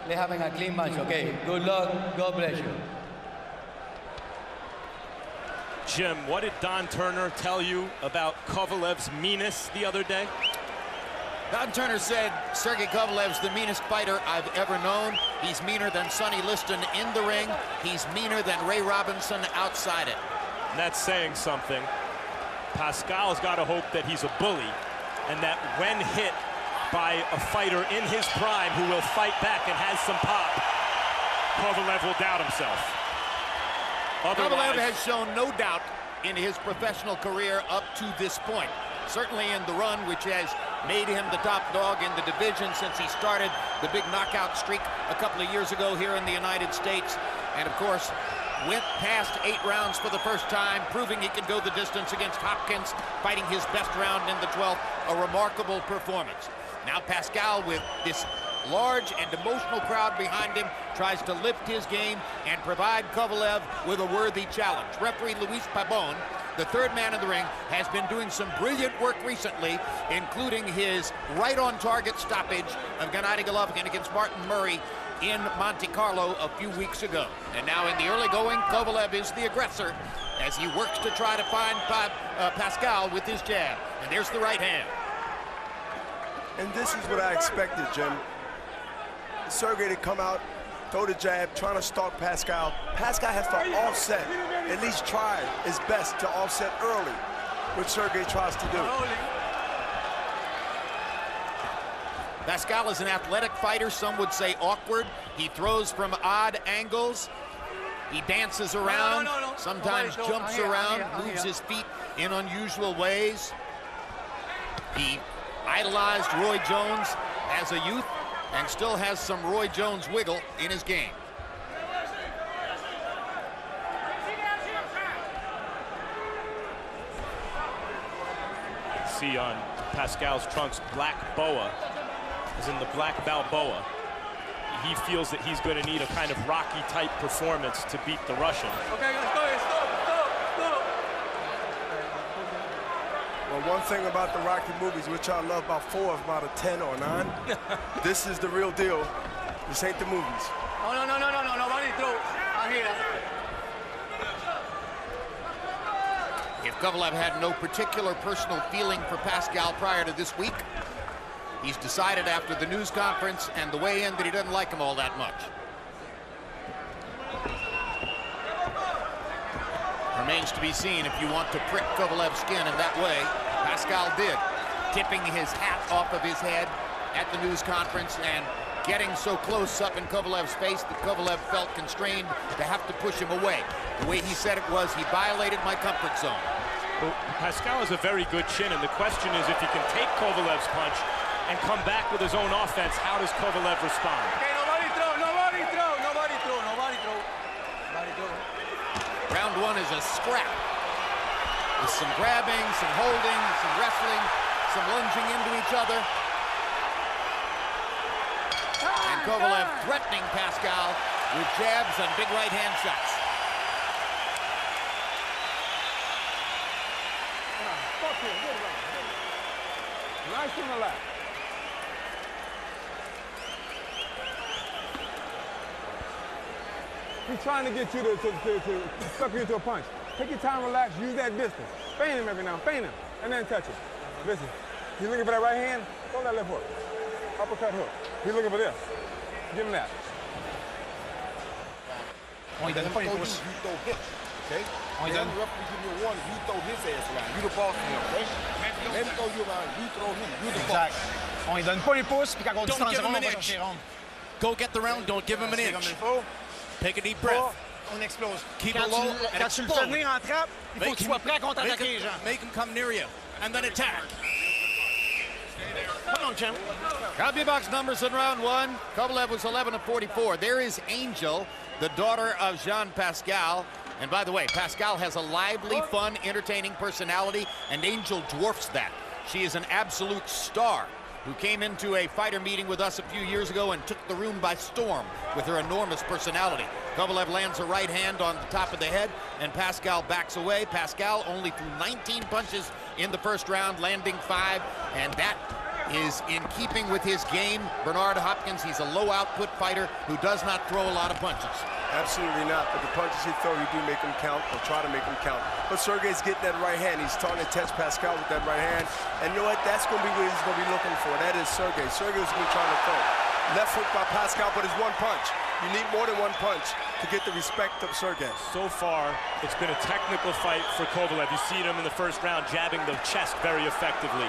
Let's having a clean match, okay? Good luck. God bless you. Jim, what did Don Turner tell you about Kovalev's meanness the other day? Don Turner said Sergei Kovalev's the meanest fighter I've ever known. He's meaner than Sonny Liston in the ring. He's meaner than Ray Robinson outside it. And that's saying something. Pascal's got to hope that he's a bully and that when hit by a fighter in his prime who will fight back and has some pop, Kovalev will doubt himself. Kovalev has shown no doubt in his professional career up to this point. Certainly in the run, which has made him the top dog in the division since he started the big knockout streak a couple of years ago here in the United States. And of course, went past 8 rounds for the first time, proving he can go the distance against Hopkins, fighting his best round in the 12th, a remarkable performance. Now Pascal, with this large and emotional crowd behind him, tries to lift his game and provide Kovalev with a worthy challenge. Referee Luis Pabon, the third man in the ring, has been doing some brilliant work recently, including his right-on-target stoppage of Gennady Golovkin against Martin Murray in Monte Carlo a few weeks ago. And now in the early going, Kovalev is the aggressor as he works to try to find Pascal with his jab. And there's the right hand. And this is what I expected, Jim. Sergei to come out, throw the jab, trying to stalk Pascal. Pascal has to offset, at least try his best to offset early, which Sergei tries to do. Pascal is an athletic fighter, some would say awkward. He throws from odd angles. He dances around, sometimes jumps around, moves his feet in unusual ways. He idolized Roy Jones as a youth and still has some Roy Jones wiggle in his game. See on Pascal's trunks, black boa, as in the black Balboa. He feels that he's going to need a kind of Rocky-type performance to beat the Russian. Okay, stop. Well, one thing about the Rocky movies, which I love about 4 of them out of 10 or 9, this is the real deal. This ain't the movies. No, nobody throw. If Kovalev had no particular personal feeling for Pascal prior to this week, he's decided after the news conference and the weigh-in that he doesn't like him all that much. Remains to be seen if you want to prick Kovalev's skin in that way. Pascal did, tipping his hat off of his head at the news conference and getting so close up in Kovalev's face that Kovalev felt constrained to have to push him away. The way he said it was, he violated my comfort zone. Well, Pascal has a very good chin, and the question is if he can take Kovalev's punch and come back with his own offense, how does Kovalev respond? Okay, nobody throw. Round 1 is a scrap. With some grabbing, some holding, some wrestling, some lunging into each other. And Kovalev threatening Pascal with jabs and big right hand shots. Nice on the left. He's trying to get you to suck you into a punch. Take your time, relax, use that distance. Feint him every now, feint him, and then touch him. Listen, he's looking for that right hand, throw that left hook. Uppercut hook. He's looking for this. Give him that. On lui donne pas les pouces. Okay? On lui donne. Referee give you a warning, you throw his ass around. You the boss of him, right? Let him throw you around, you throw him, you the boss. On lui donne pas les pouces, puis quand on distance rond, on va chercher rond. Go get the round, don't give him an inch. Take a deep breath. On explose. Keep it low and Quand tu le fais venir en trappe, il faut que tu sois prêt à contre-attaquer les gens. Make him come near you, and then attack. Come on, champ. Copy box numbers in round 1. Kovalev was 11 of 44. There is Angel, the daughter of Jean Pascal. And by the way, Pascal has a lively, fun, entertaining personality, and Angel dwarfs that. She is an absolute star who came into a fighter meeting with us a few years ago and took the room by storm with her enormous personality. Kovalev lands a right hand on the top of the head, and Pascal backs away. Pascal only threw 19 punches in the first round, landing 5, and that is in keeping with his game. Bernard Hopkins, he's a low-output fighter who does not throw a lot of punches. Absolutely not, but the punches he throws, you do make them count, or try to make them count. But Sergei's getting that right hand. He's starting to test Pascal with that right hand. And you know what? That's going to be what he's going to be looking for. That is Sergei. Sergei's going to be trying to throw. Left hook by Pascal, but it's one punch. You need more than one punch to get the respect of Sergei. So far, it's been a technical fight for Kovalev. You've seen him in the first round jabbing the chest very effectively.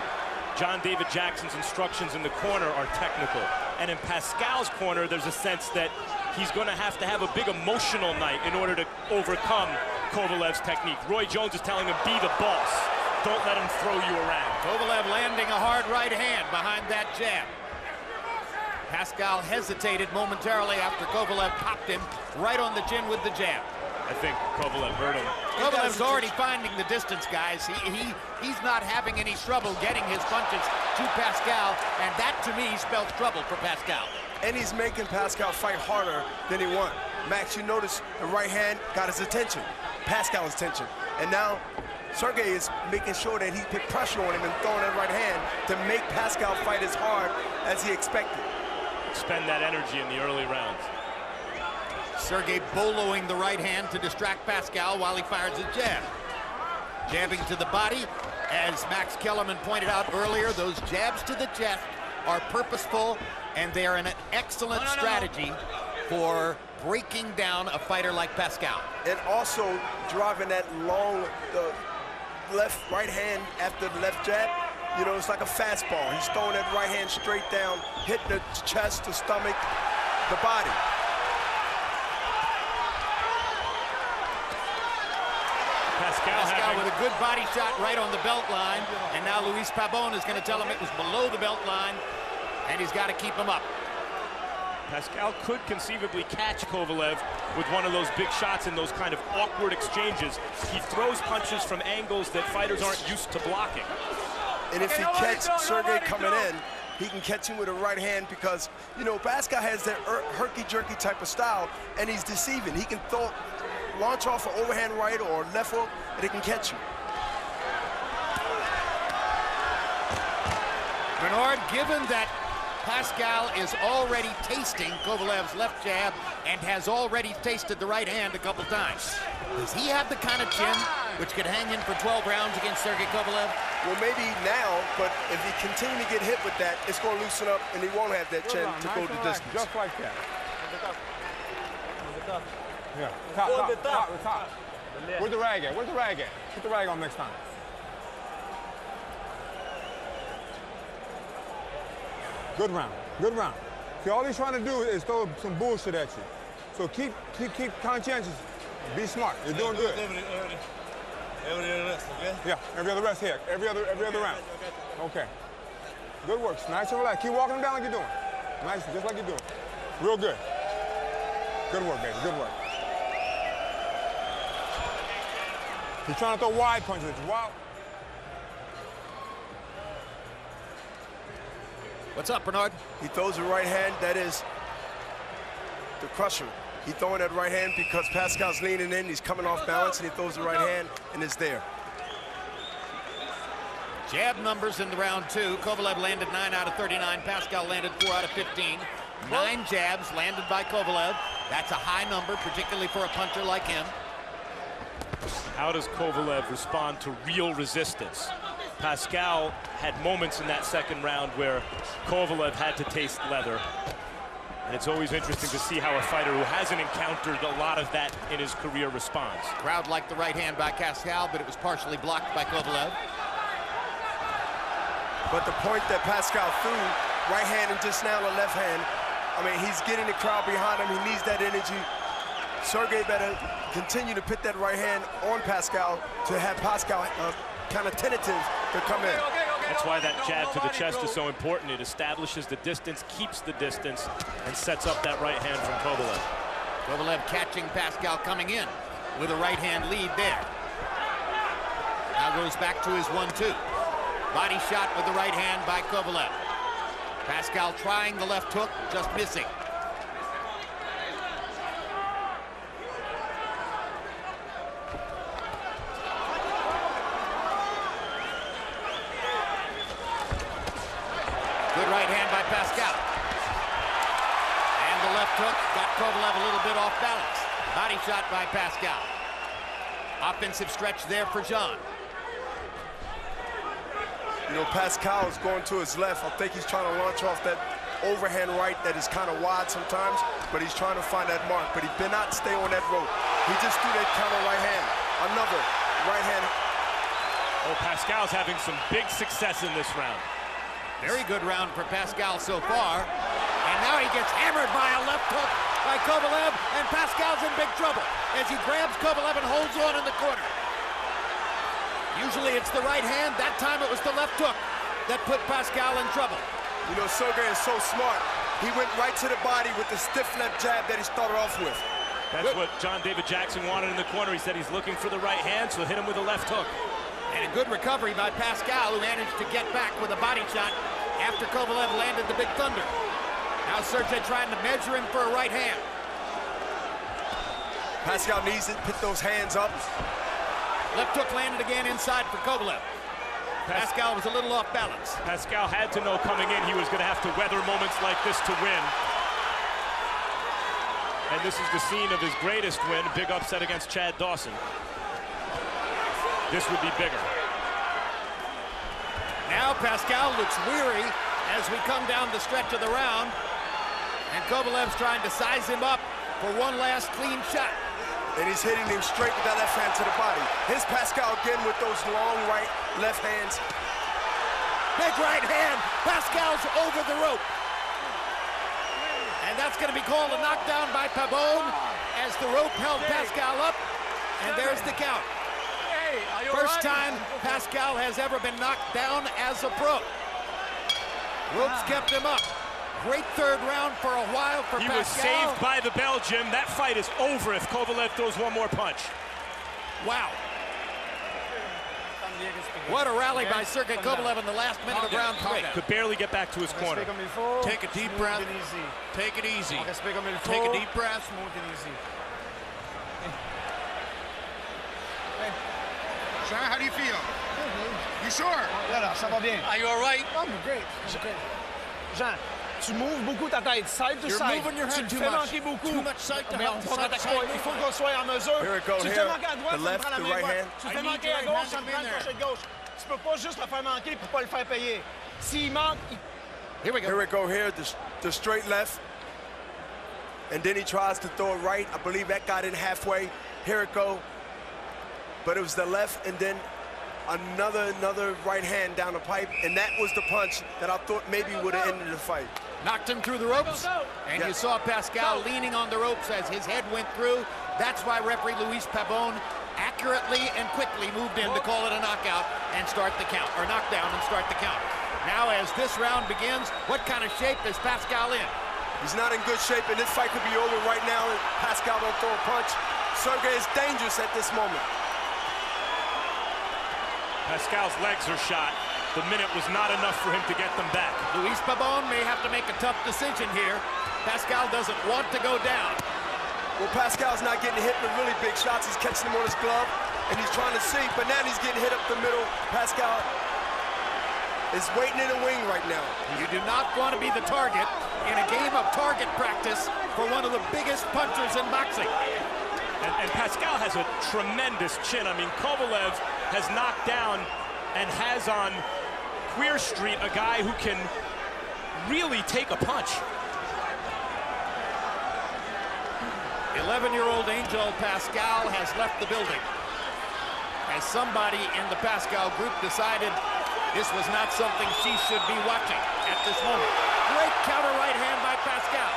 John David Jackson's instructions in the corner are technical. And in Pascal's corner, there's a sense that he's going to have a big emotional night in order to overcome Kovalev's technique. Roy Jones is telling him, be the boss. Don't let him throw you around. Kovalev landing a hard right hand behind that jab. Pascal hesitated momentarily after Kovalev popped him right on the chin with the jab. I think Kovalev hurt him. Kovalev's already finding the distance, guys. He's not having any trouble getting his punches to Pascal, and that, to me, spells trouble for Pascal. And he's making Pascal fight harder than he wants. Max, you notice the right hand got his attention, Pascal's attention. And now Sergei is making sure that he put pressure on him and throwing that right hand to make Pascal fight as hard as he expected. Spend that energy in the early rounds. Sergei boloing the right hand to distract Pascal while he fires a jab. Jabbing to the body. As Max Kellerman pointed out earlier, those jabs to the chest are purposeful, and they are an excellent strategy for breaking down a fighter like Pascal. And also driving that long right hand after the left jab. You know, it's like a fastball. He's throwing that right hand straight down, hitting the chest, the stomach, the body. Pascal with a good body shot right on the belt line, and now Luis Pabon is going to tell him it was below the belt line, and he's got to keep him up. Pascal could conceivably catch Kovalev with one of those big shots in those kind of awkward exchanges. He throws punches from angles that fighters aren't used to blocking. And if he catches Sergei coming in, he can catch him with a right hand because, you know, Pascal has that herky-jerky type of style, and he's deceiving. He can launch off an overhand right or left hook, and it can catch you. Bernard, given that Pascal is already tasting Kovalev's left jab and has already tasted the right hand a couple times, does he have the kind of chin which could hang in for 12 rounds against Sergei Kovalev? Well, maybe now, but if he continue to get hit with that, it's going to loosen up, and he won't have that chin to go the distance. Just like that. Yeah, top. Where's the rag at? Where's the rag at? Put the rag on next time. Good round, good round. See, all he's trying to do is throw some bullshit at you. So keep conscientious. Be smart. You're doing good. Every other rest, okay? Yeah, every other rest here. Every other round. Okay. Good work. Nice and relaxed. Keep walking them down like you're doing. Nice, just like you're doing. Real good. Good work, baby. Good work. He's trying to throw wide punches at you. Wow. What's up, Bernard? He throws a right hand, that is the crusher. He's throwing that right hand because Pascal's leaning in, he's coming off balance, and he throws the right hand, and it's there. Jab numbers in the round two. Kovalev landed 9 out of 39. Pascal landed 4 out of 15. 9 jabs landed by Kovalev. That's a high number, particularly for a puncher like him. How does Kovalev respond to real resistance? Pascal had moments in that second round where Kovalev had to taste leather. And it's always interesting to see how a fighter who hasn't encountered a lot of that in his career responds. Crowd liked the right hand by Pascal, but it was partially blocked by Kovalev. But the point that Pascal threw, right hand and just now the left hand, I mean, he's getting the crowd behind him. He needs that energy. Sergei better continue to put that right hand on Pascal to have Pascal kind of tentative to come in. That's why that jab to the chest is so important. It establishes the distance, keeps the distance, and sets up that right hand from Kovalev. Kovalev catching Pascal coming in with a right hand lead there. Now goes back to his 1-2. Body shot with the right hand by Kovalev. Pascal trying the left hook, just missing. left hook got Kovalev a little bit off balance. Body shot by Pascal. Offensive stretch there for Jean. You know, Pascal is going to his left. I think he's trying to launch off that overhand right that is kind of wide sometimes, but he's trying to find that mark. But he did not stay on that rope. He just threw that counter right hand. Another right hand. Oh, Pascal's having some big success in this round. Very good round for Pascal so far. And now he gets hammered by a left hook by Kovalev, and Pascal's in big trouble as he grabs Kovalev and holds on in the corner. Usually it's the right hand. That time it was the left hook that put Pascal in trouble. You know, Sergei is so smart. He went right to the body with the stiff left jab that he started off with. That's what John David Jackson wanted in the corner. He said he's looking for the right hand, so hit him with a left hook. And a good recovery by Pascal, who managed to get back with a body shot after Kovalev landed the big thunder. Now Sergei trying to measure him for a right hand. Pascal needs to put those hands up. Left hook landed again inside for Kovalev. Pascal was a little off balance. Pascal had to know coming in he was going to have to weather moments like this to win. And this is the scene of his greatest win, big upset against Chad Dawson. This would be bigger. Now Pascal looks weary as we come down the stretch of the round. And Kovalev's trying to size him up for one last clean shot. And he's hitting him straight with that left hand to the body. Here's Pascal again with those long right, left hands. Big right hand. Pascal's over the rope. And that's going to be called a knockdown by Pabon as the rope held Pascal up. And there's the count. First time Pascal has ever been knocked down as a pro. Ropes kept him up. Great third round for a while for Pascal. He was saved by the Belgian. That fight is over if Kovalev throws one more punch. Wow. What a rally by Sergei Kovalev in the last minute of round 3. Could barely get back to his corner. Take a deep breath. Take it easy. Take a deep breath. Sean, how do you feel? You sure? Ça va bien. Are you all right? I'm great. I'm great. Jean, tu m'ouvres beaucoup ta tête, side to You're side. moving your head Tu too me fais much. manquer beaucoup. Too much side to Mais side, on va side to side. il faut qu'on soit en mesure. Here it goes, Tu te here. fais manquer à droite, The ça me left, prend la the main right droite. hand. Tu te I fais need manquer your à right gauche, hand ça to me be prend le there. crochet gauche. Tu peux pas juste le faire manquer pour pas le faire payer. S'il manque, Here we go. Here we go here, the straight left. And then he tries to throw it right. I believe that got in halfway. Here it go. But it was the left and then another right hand down the pipe. And that was the punch that I thought maybe would have ended the fight. Knocked him through the ropes. And Yeah. you saw Pascal leaning on the ropes as his head went through. That's why referee Luis Pabon accurately and quickly moved in to call it a knockout and start the count, or knockdown and start the count. Now as this round begins, what kind of shape is Pascal in? He's not in good shape, and this fight could be over right now if Pascal don't throw a punch. Sergei is dangerous at this moment. Pascal's legs are shot. The minute was not enough for him to get them back. Luis Pabon may have to make a tough decision here. Pascal doesn't want to go down. Well, Pascal's not getting hit with really big shots. He's catching them on his glove, and he's trying to see, but now he's getting hit up the middle. Pascal is waiting in the wing right now. You do not want to be the target in a game of target practice for one of the biggest punchers in boxing. And Pascal has a tremendous chin. I mean, Kovalev has knocked down and has on Queer Street a guy who can really take a punch. 11-year-old Angel Pascal has left the building as somebody in the Pascal group decided this was not something she should be watching at this moment. Great counter right hand by Pascal.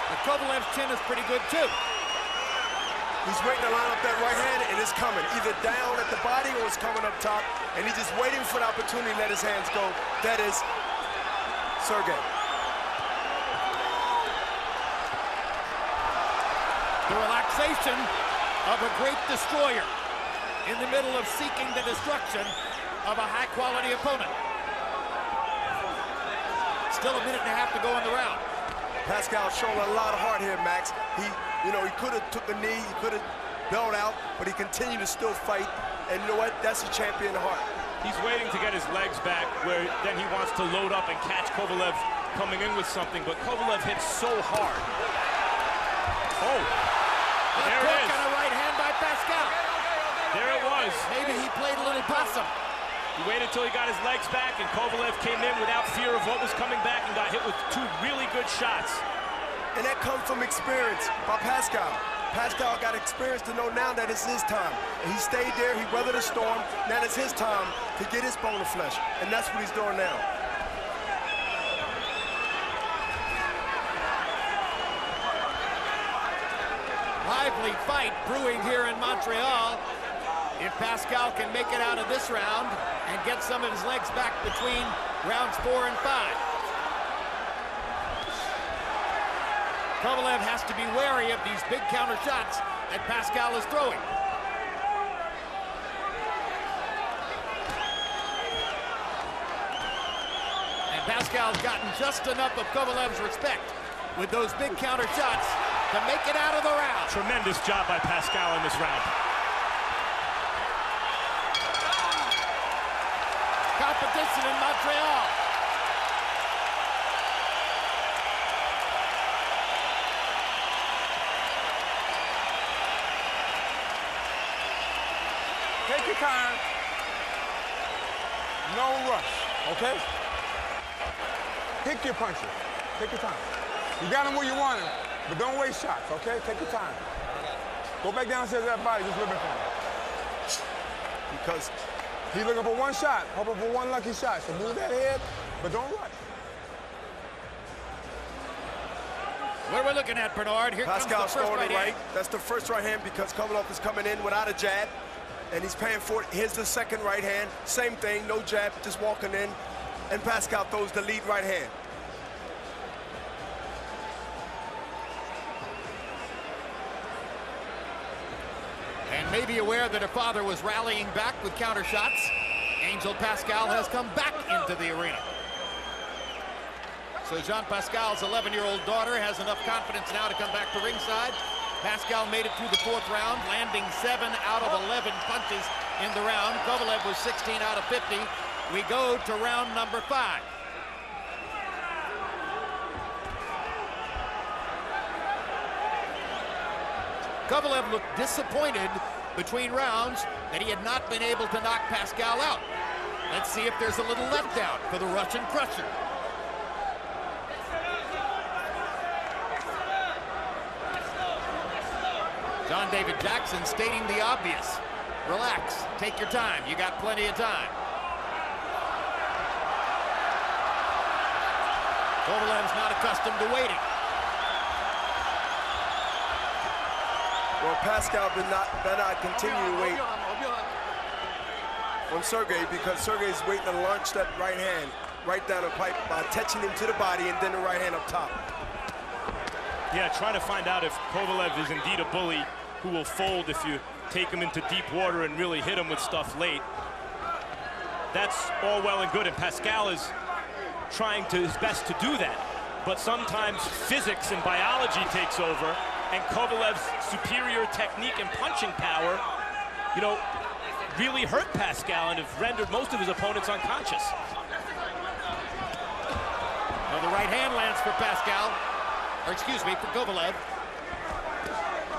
But Kovalev's chin is pretty good too. He's waiting to line up that right hand, and it's coming. Either down at the body or it's coming up top, and he's just waiting for the opportunity to let his hands go. That is Sergei. The relaxation of a great destroyer in the middle of seeking the destruction of a high-quality opponent. Still a minute and a half to go in the round. Pascal showing a lot of heart here, Max. He could have took a knee, he could have bailed out, but he continued to still fight. And you know what? That's a champion heart. He's waiting to get his legs back, where then he wants to load up and catch Kovalev coming in with something. But Kovalev hits so hard There it was. Maybe he played a little possum. He waited until he got his legs back, and Kovalev came in without fear of what was coming back and got hit with 2 really good shots. And that comes from experience by Pascal. Pascal got experience to know now that it's his time. And he stayed there, he weathered the storm. Now it's his time to get his bone of flesh. And that's what he's doing now. Lively fight brewing here in Montreal. If Pascal can make it out of this round and get some of his legs back between rounds 4 and 5. Kovalev has to be wary of these big counter shots that Pascal is throwing. And Pascal's gotten just enough of Kovalev's respect with those big counter shots to make it out of the round. Tremendous job by Pascal in this round. Competition in Montreal. Take your time. No rush, okay? Pick your punches. Take your time. You got him where you want him, but don't waste shots, okay? Take your time. Go back downstairs to that body just a little bit for him. Because he's looking for one shot, hoping for one lucky shot. So move that head, but don't rush. What are we looking at, Bernard? Here Pascal's comes the first throwing the right right. That's the first right hand because Kovalov is coming in without a jab. And he's paying for it. Here's the second right hand. Same thing, no jab, just walking in. And Pascal throws the lead right hand. And maybe aware that her father was rallying back with counter shots, Angel Pascal has come back into the arena. So Jean Pascal's 11-year-old daughter has enough confidence now to come back to ringside. Pascal made it through the 4th round, landing 7 out of 11 punches in the round. Kovalev was 16 out of 50. We go to round number 5. Kovalev looked disappointed between rounds that he had not been able to knock Pascal out. Let's see if there's a little letdown for the Russian crusher. John David Jackson stating the obvious. Relax, take your time, you got plenty of time. Kovalev's not accustomed to waiting. Well, Pascal better not continue to wait on Sergei because Sergei's waiting to launch that right hand right down the pipe by touching him to the body and then the right hand up top. Yeah, trying to find out if Kovalev is indeed a bully who will fold if you take him into deep water and really hit him with stuff late. That's all well and good, and Pascal is trying his best to do that. But sometimes physics and biology takes over, and Kovalev's superior technique and punching power, you know, really hurt Pascal and have rendered most of his opponents unconscious. Well, the right hand lands for Pascal, or excuse me, for Kovalev.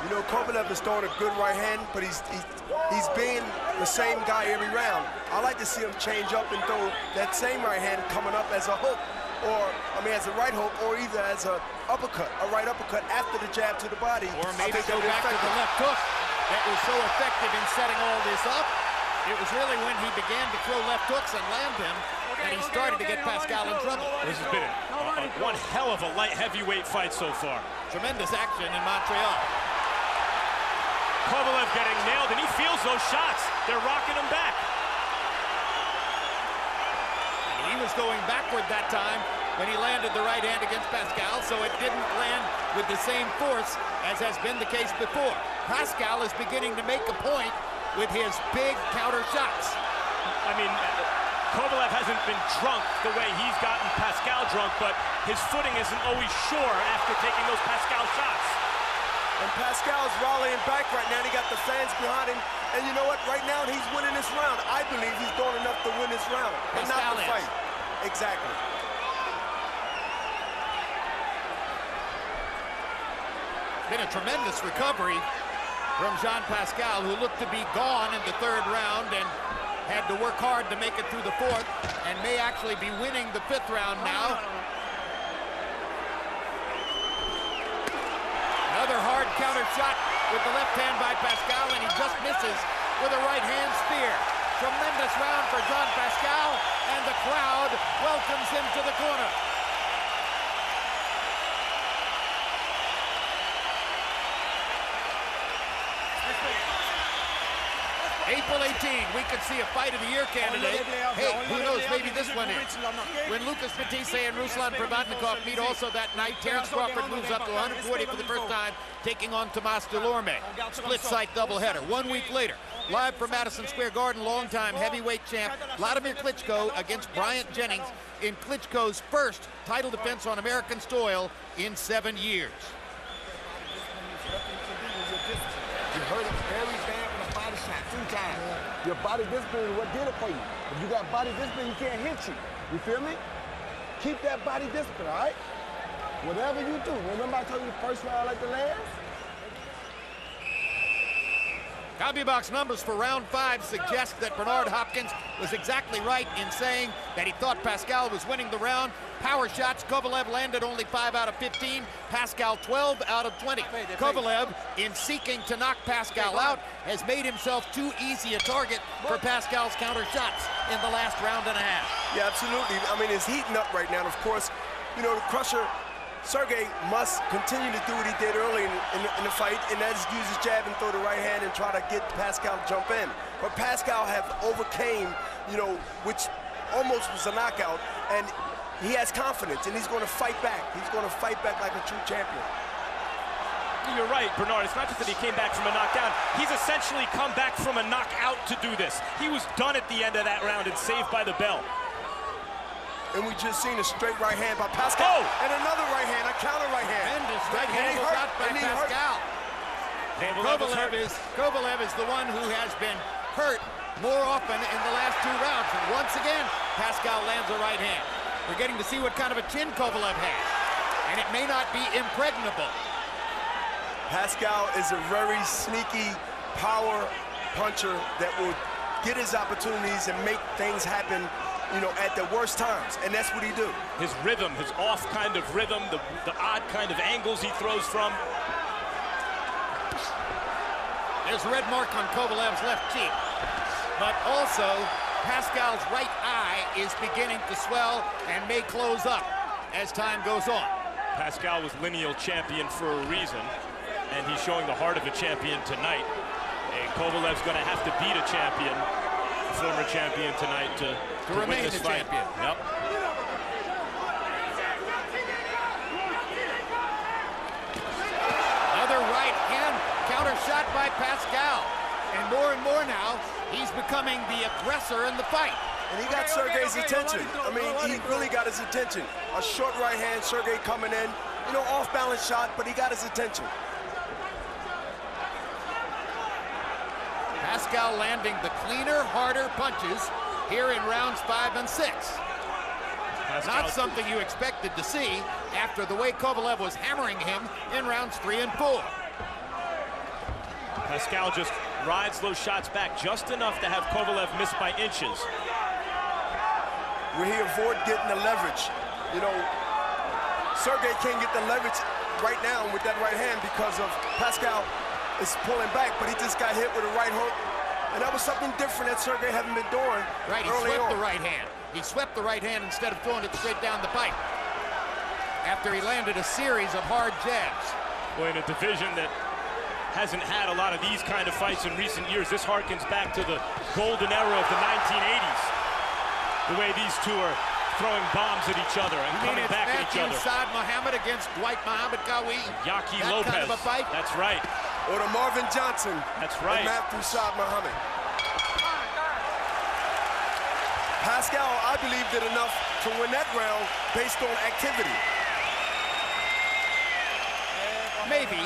You know, Kovalev is throwing a good right hand, but he's being the same guy every round. I like to see him change up and throw that same right hand coming up as a hook, or, I mean, as a right hook, or either as a uppercut, a right uppercut after the jab to the body. Or maybe go back to the left hook that was so effective in setting all this up. It was really when he began to throw left hooks and land them that he started to get Pascal in trouble. This has been one hell of a light heavyweight fight so far. Tremendous action in Montreal. Kovalev getting nailed, and he feels those shots. They're rocking him back. And he was going backward that time when he landed the right hand against Pascal, so it didn't land with the same force as has been the case before. Pascal is beginning to make a point with his big counter shots. I mean, Kovalev hasn't been drunk the way he's gotten Pascal drunk, but his footing isn't always sure after taking those Pascal shots. And Pascal's rallying back right now. He got the fans behind him. And you know what? Right now, he's winning this round. I believe he's doing enough to win this round, but not the fight. Exactly. Been a tremendous recovery from Jean Pascal, who looked to be gone in the third round and had to work hard to make it through the fourth, and may actually be winning the fifth round now. Another hard counter shot with the left hand by Pascal, and he just misses with a right hand spear. Tremendous round for Jean Pascal, and the crowd welcomes him to the corner. April 18, we could see a Fight of the Year candidate. Hey, who knows, maybe this one is. When Lucas Petitse and Ruslan Provodnikov meet also that night, Terence Crawford moves up to 140 for the first time, taking on Tomas Delorme. Split-site doubleheader. 1 week later, live from Madison Square Garden, longtime heavyweight champ Vladimir Klitschko against Bryant Jennings in Klitschko's first title defense on American soil in 7 years. You hurt him very bad with a body shot 2 times. Your body discipline is what did it for you. If you got body discipline, he can't hit you. You feel me? Keep that body discipline, all right? Whatever you do. Remember I told you first round like the last? CompuBox numbers for round 5 suggest that Bernard Hopkins was exactly right in saying that he thought Pascal was winning the round. Power shots, Kovalev landed only 5 out of 15, Pascal 12 out of 20. Kovalev, in seeking to knock Pascal out, has made himself too easy a target for Pascal's counter shots in the last round and a half. Yeah, absolutely. I mean, it's heating up right now. And of course, you know, the Crusher, Sergey must continue to do what he did early in the fight, and that is use his jab and throw the right hand and try to get Pascal to jump in. But Pascal have overcame, you know, which almost was a knockout, and he has confidence, and he's going to fight back. He's going to fight back like a true champion. You're right, Bernard. It's not just that he came back from a knockdown. He's essentially come back from a knockout to do this. He was done at the end of that round and saved by the bell. And we just seen a straight right hand by Pascal. Oh! And another right hand, a counter right hand. And a straight hand shot by Pascal. And Kovalev is the one who has been hurt more often in the last 2 rounds. And once again, Pascal lands a right hand. We're getting to see what kind of a chin Kovalev has. And it may not be impregnable. Pascal is a very sneaky power puncher that will get his opportunities and make things happen, you know, at the worst times, and that's what he do. His rhythm, his off kind of rhythm, the odd kind of angles he throws from. There's a red mark on Kovalev's left cheek, but also Pascal's right eye is beginning to swell and may close up as time goes on. Pascal was lineal champion for a reason, and he's showing the heart of a champion tonight. And Kovalev's going to have to beat a champion, a former champion tonight to remain win this the fight. champion. Yep. Another right hand counter shot by Pascal. And more now, he's becoming the aggressor in the fight. And he got Sergey's attention. I mean, he really got his attention. A short right hand, Sergey coming in, you know, off-balance shot, but he got his attention. Pascal landing the cleaner, harder punches here in rounds 5 and 6. Not something you expected to see after the way Kovalev was hammering him in rounds 3 and 4. Pascal just rides those shots back just enough to have Kovalev miss by inches. Where he avoid getting the leverage. You know, Sergey can't get the leverage right now with that right hand because of Pascal is pulling back, but he just got hit with a right hook. And that was something different that Sergey hadn't been doing right, he early swept on. the right hand. He swept the right hand instead of throwing it straight down the pipe. After he landed a series of hard jabs. Well, in a division that hasn't had a lot of these kind of fights in recent years, this harkens back to the golden era of the 1980s. The way these two are throwing bombs at each other and coming back at each other. Saad Muhammad against Dwight Muhammad Qawi. Yaki that Lopez. Kind of a fight. That's right. Or the Marvin Johnson. That's right. And Matthew Saad Muhammad. Pascal, I believe, did enough to win that round based on activity. Maybe.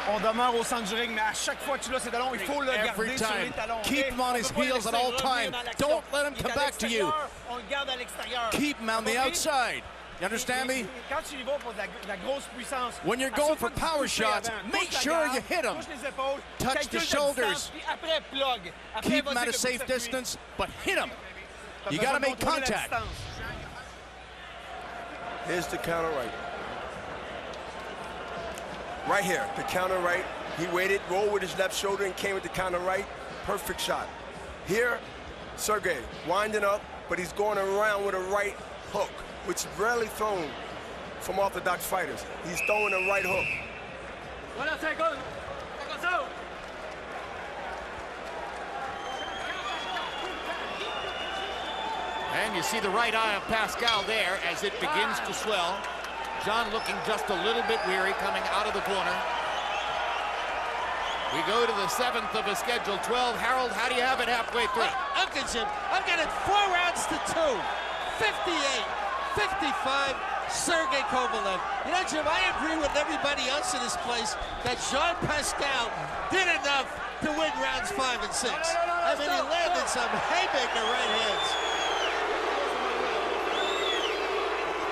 On demeure au centre du ring, mais à chaque fois que tu l'as ses talons, il faut le garder sur les talons. Keep him on his heels at all times. Don't let him come back to you. On le garde à l'extérieur. Keep him on the outside. You understand me? Quand tu y vas pour la grosse puissance, when you're going for power shots, make sure you hit them. Touch the shoulders. Keep them at a safe distance, but hit them. You got to make contact. Here's the counter right. Right here, the counter right. He waited, rolled with his left shoulder, and came with the counter right. Perfect shot. Here, Sergei winding up, but he's going around with a right hook, which is rarely thrown from orthodox fighters. He's throwing a right hook. And you see the right eye of Pascal there as it begins to swell. John looking just a little bit weary coming out of the corner. We go to the 7th of a scheduled 12. Harold, how do you have it halfway through? Okay, Jim. I've got it 4 rounds to 2. 58-55, Sergei Kovalev. You know, Jim, I agree with everybody else in this place that Jean Pascal did enough to win rounds 5 and 6. I mean, he landed some haymaker right hands.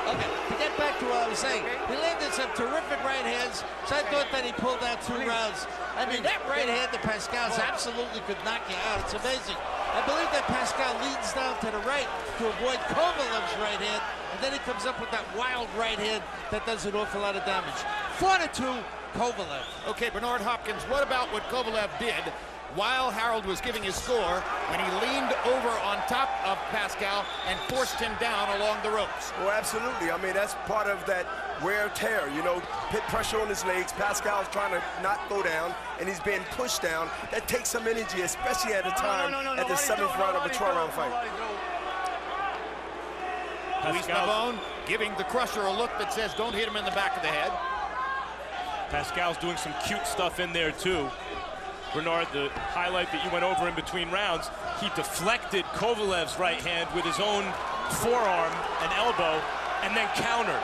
Okay, to get back to what I was saying, he landed some terrific right hands, so I thought that he pulled out 2 rounds. I mean, that right hand to Pascal's absolutely could knock you out. It's amazing. I believe that Pascal leans down to the right to avoid Kovalev's right hand, and then he comes up with that wild right hand that does an awful lot of damage. 4-2, Kovalev. Okay, Bernard Hopkins, what about what Kovalev did while Harold was giving his score when he leaned over on top of Pascal and forced him down along the ropes? Well, absolutely. I mean, that's part of that wear tear, you know, pit pressure on his legs. Pascal's trying to not go down, and he's being pushed down. That takes some energy, especially at a time at the 7th round of a 12-round fight. Luis Navone giving the crusher a look that says, don't hit him in the back of the head. Pascal's doing some cute stuff in there, too. Bernard, the highlight that you went over in between rounds, he deflected Kovalev's right hand with his own forearm and elbow, and then countered.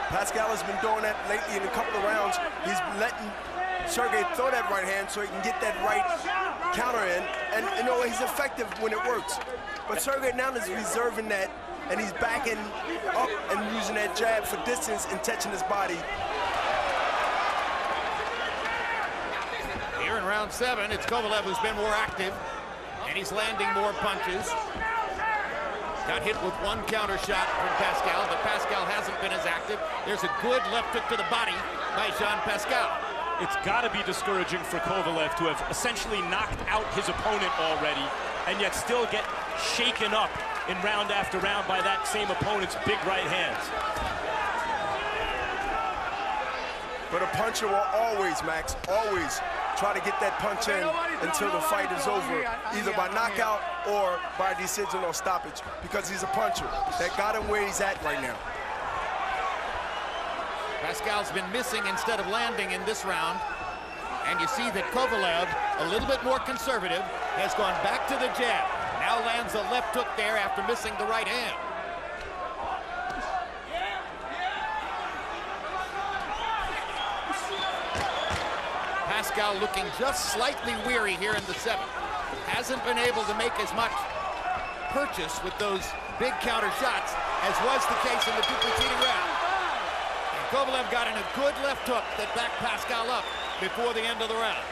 Pascal has been doing that lately in a couple of rounds. He's letting Sergei throw that right hand so he can get that right counter in, and you know, he's effective when it works. But Sergei now is reserving that, and he's backing up and using that jab for distance and touching his body. Here in round 7, it's Kovalev who's been more active, and he's landing more punches. Got hit with 1 counter shot from Pascal, but Pascal hasn't been as active. There's a good left hook to the body by Jean Pascal. It's got to be discouraging for Kovalev to have essentially knocked out his opponent already, and yet still get shaken up in round after round by that same opponent's big right hands. But a puncher will always, Max, always try to get that punch in until the fight is over, either by knockout or by decision or stoppage, because he's a puncher. That got him where he's at right now. Pascal's been missing instead of landing in this round. And you see that Kovalev, a little bit more conservative, has gone back to the jab. Now lands a left hook there after missing the right hand. Pascal looking just slightly weary here in the 7th. Hasn't been able to make as much purchase with those big counter shots as was the case in the 2 preceding rounds. And Kovalev got in a good left hook that backed Pascal up before the end of the round.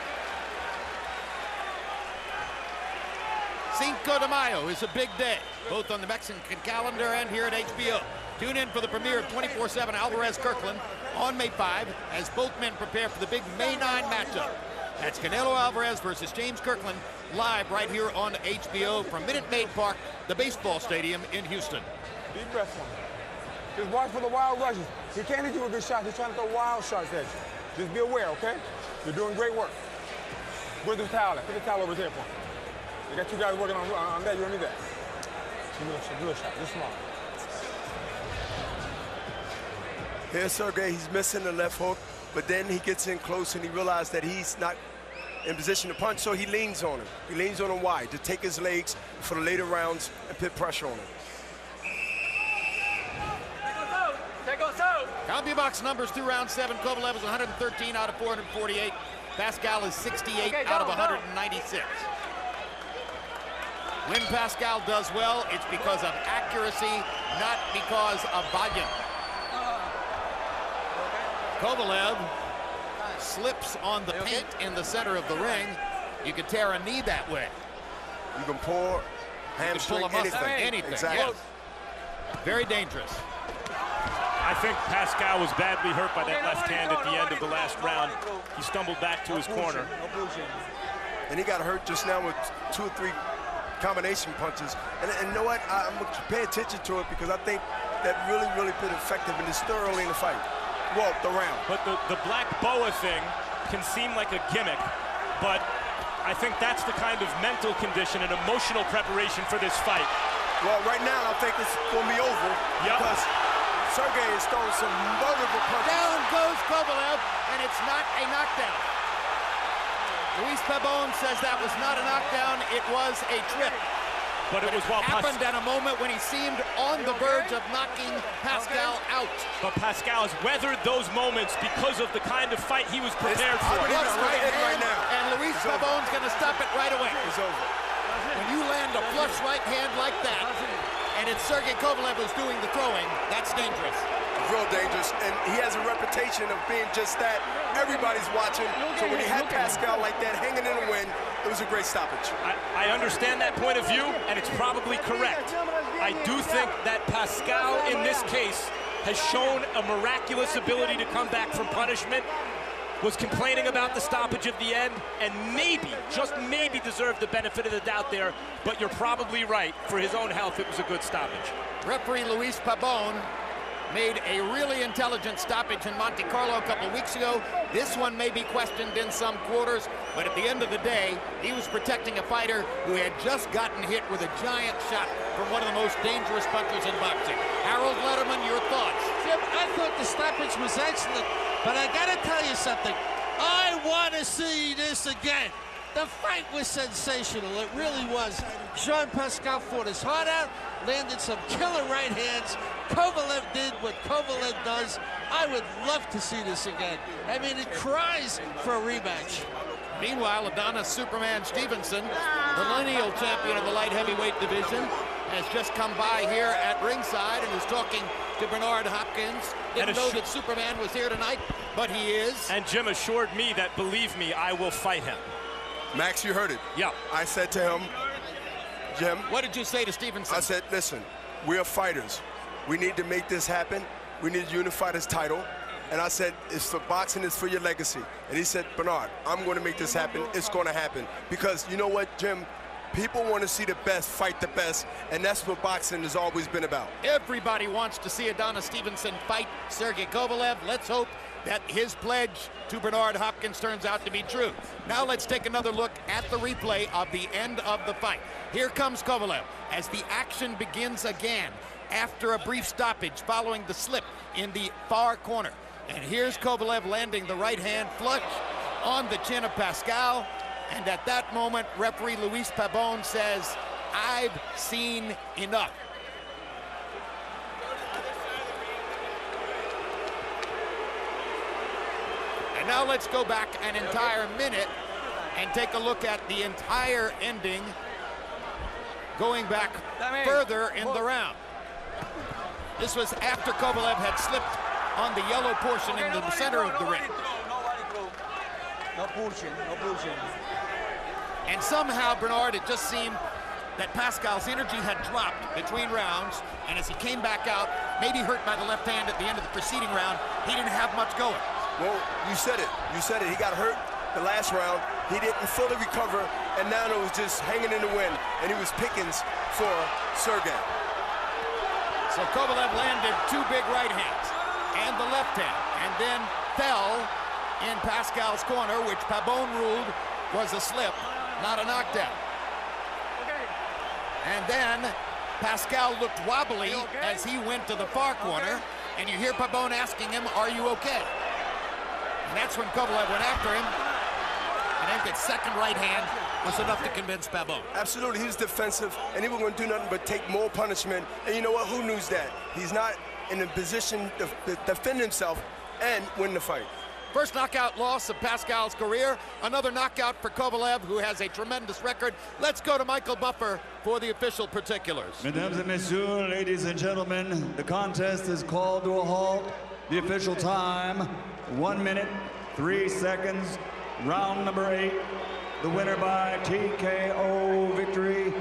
Cinco de Mayo is a big day, both on the Mexican calendar and here at HBO. Tune in for the premiere of 24/7 Alvarez-Kirkland on May 5 as both men prepare for the big May 9 matchup. That's Canelo Alvarez versus James Kirkland, live right here on HBO from Minute Maid Park, the baseball stadium in Houston. Deep breath for me. Just watch for the wild rushes. He can't hit you with good shots. He's trying to throw wild shots at you. Just be aware, okay? You're doing great work. Where's the towel at? Put the towel over here for me. You got 2 guys working on that. You don't need that. Good shot. Just small. Here's Sergei, he's missing the left hook, but then he gets in close and he realizes that he's not in position to punch, so he leans on him. He leans on him wide to take his legs for the later rounds and put pressure on him. CompuBox numbers through round 7. Kovalev is 113 out of 448. Pascal is 68 out of 196. When Pascal does well, it's because of accuracy, not because of volume. Kovalev slips on the paint in the center of the ring. You could tear a knee that way. You can pull, hamstring, anything. Exactly. Yes. Very dangerous. I think Pascal was badly hurt by that left hand at the end of the last round. He stumbled back to his corner. And he got hurt just now with 2 or 3 combination punches. And you know what? I'm going to pay attention to it because I think that really been effective, and it's still early in the fight. Well, the round. But the black boa thing can seem like a gimmick, but I think that's the kind of mental condition and emotional preparation for this fight. Well, right now, I think it's going to be over because Sergey is throwing some wonderful punches. Down goes Kovalev, and it's not a knockdown. Luis Pabon says that was not a knockdown, it was a trip. But it was while happened at a moment when he seemed on the verge of knocking Pascal out. But Pascal has weathered those moments because of the kind of fight he was prepared for. Right now. And Luis Pabon's going to stop it right away. It's over. When you land a flush right hand like that, and it's Sergey Kovalev who's doing the throwing, that's dangerous. Real dangerous, and he has a reputation of being just that. Everybody's watching, so when he had Pascal like that hanging in the wind, it was a great stoppage. I understand that point of view, and it's probably correct. I do think that Pascal, in this case, has shown a miraculous ability to come back from punishment, was complaining about the stoppage at the end, and maybe, just maybe, deserved the benefit of the doubt there, but you're probably right. For his own health, it was a good stoppage. Referee Luis Pabon made a really intelligent stoppage in Monte Carlo a couple of weeks ago. This one may be questioned in some quarters, but at the end of the day, he was protecting a fighter who had just gotten hit with a giant shot from one of the most dangerous punchers in boxing. Harold Letterman, your thoughts? Jim, I thought the stoppage was excellent, but I gotta tell you something. I want to see this again. The fight was sensational, it really was. Jean Pascal fought his heart out, landed some killer right hands. Kovalev did what Kovalev does. I would love to see this again. I mean, it cries for a rematch. Meanwhile, Adonis Superman Stevenson, the lineal champion of the light heavyweight division, has just come by here at ringside and is talking to Bernard Hopkins. Didn't know that Superman was here tonight, but he is. And Jim assured me that, believe me, I will fight him. Max, you heard it. Yeah. I said to him, Jim. What did you say to Stevenson? I said, listen, we are fighters. We need to make this happen. We need to unify this title. And I said, it's for boxing, it's for your legacy. And he said, Bernard, I'm going to make this happen. It's going to happen. Because you know what, Jim? People want to see the best fight the best, and that's what boxing has always been about. Everybody wants to see Adonis Stevenson fight Sergey Kovalev. Let's hope that his pledge to Bernard Hopkins turns out to be true. Now let's take another look at the replay of the end of the fight. Here comes Kovalev as the action begins again after a brief stoppage following the slip in the far corner. And here's Kovalev landing the right hand flush on the chin of Pascal. And at that moment, referee Luis Pabon says, I've seen enough. And now let's go back an entire minute and take a look at the entire ending, going back further in the round. This was after Kovalev had slipped on the yellow portion in the center of the ring. No pushing, no pushing. And somehow, Bernard, it just seemed that Pascal's energy had dropped between rounds, and as he came back out, maybe hurt by the left hand at the end of the preceding round, he didn't have much going. Well, you said it. You said it. He got hurt the last round. He didn't fully recover, and now it was just hanging in the wind, and he was pickings for Sergey. So Kovalev landed 2 big right hands and the left hand, and then fell in Pascal's corner, which Pabon ruled was a slip, not a knockdown. And then Pascal looked wobbly as he went to the far corner, and you hear Pabon asking him, are you okay? And that's when Kovalev went after him, and then that second right hand was enough to convince Pabon. Absolutely, he was defensive, and he wasn't going to do nothing but take more punishment. And you know what? Who knew that? He's not in a position to defend himself and win the fight. First knockout loss of Pascal's career. Another knockout for Kovalev, who has a tremendous record. Let's go to Michael Buffer for the official particulars. Mesdames et messieurs, ladies and gentlemen, the contest is called to a halt. The official time, 1 minute, 3 seconds. Round number 8. The winner by TKO victory.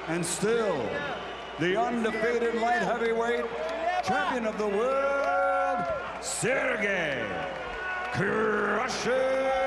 And still, the undefeated light heavyweight champion of the world, Sergei Crusher.